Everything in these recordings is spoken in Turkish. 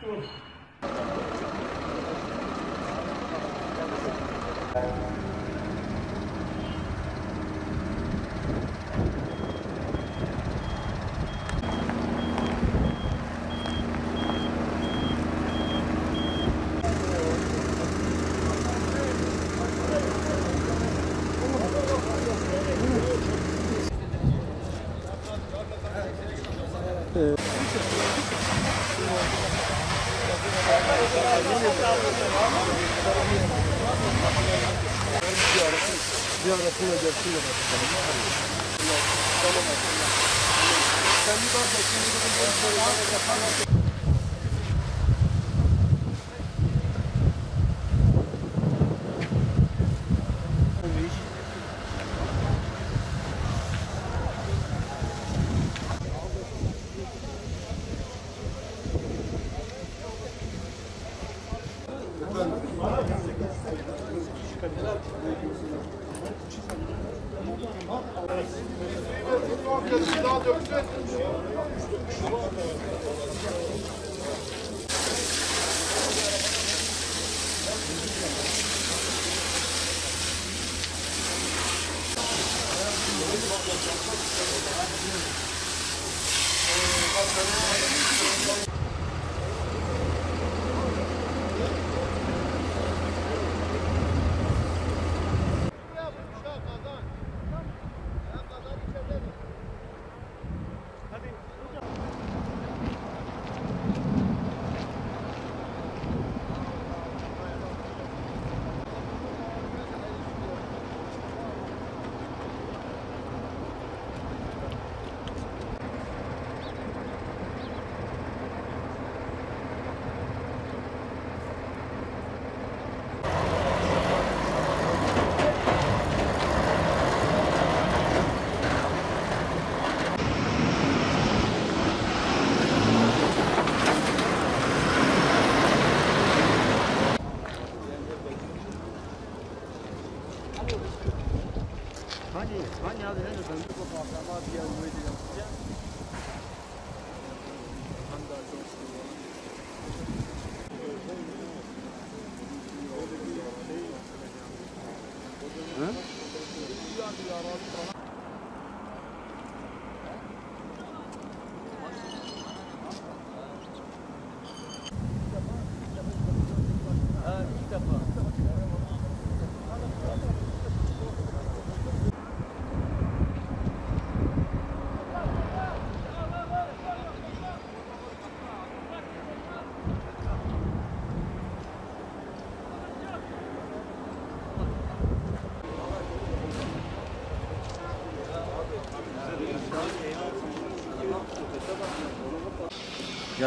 Ya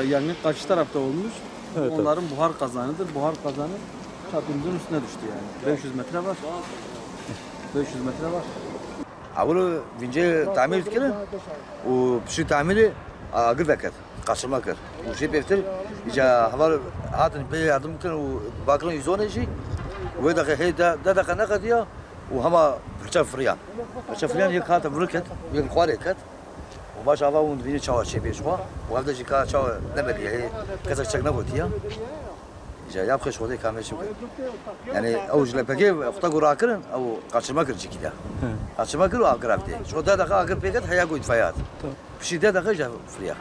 yangın karşı tarafta olmuş. Evet, onların buhar kazanıdır. Buhar kazanı çatımızın üstüne düştü yani. 500 metre var. 500 metre var. Avulu vince tamir kırın. O şu tamiri agır vekat. Kaçırma kır. O şey bektir. İca hava hatın bir yardım kırın. O bakın yüzüne şey. Ve de hey da ne kadar o hama fırça fıryan. Fırça fıryan yık hatı vurket. Yık kuare kat. O baş hava onu vince çava şey beşwa. O evde jika çava ne beliye. Kazak çakna botiya. İca yap kış oldu kamil şimdi. Yani avcılar peki hafta gura kırın. O kaçırma kır çikide. Kaçırma kır o agravde. Şu da agır peket haya koydu fayat. Bir şey de java fırya.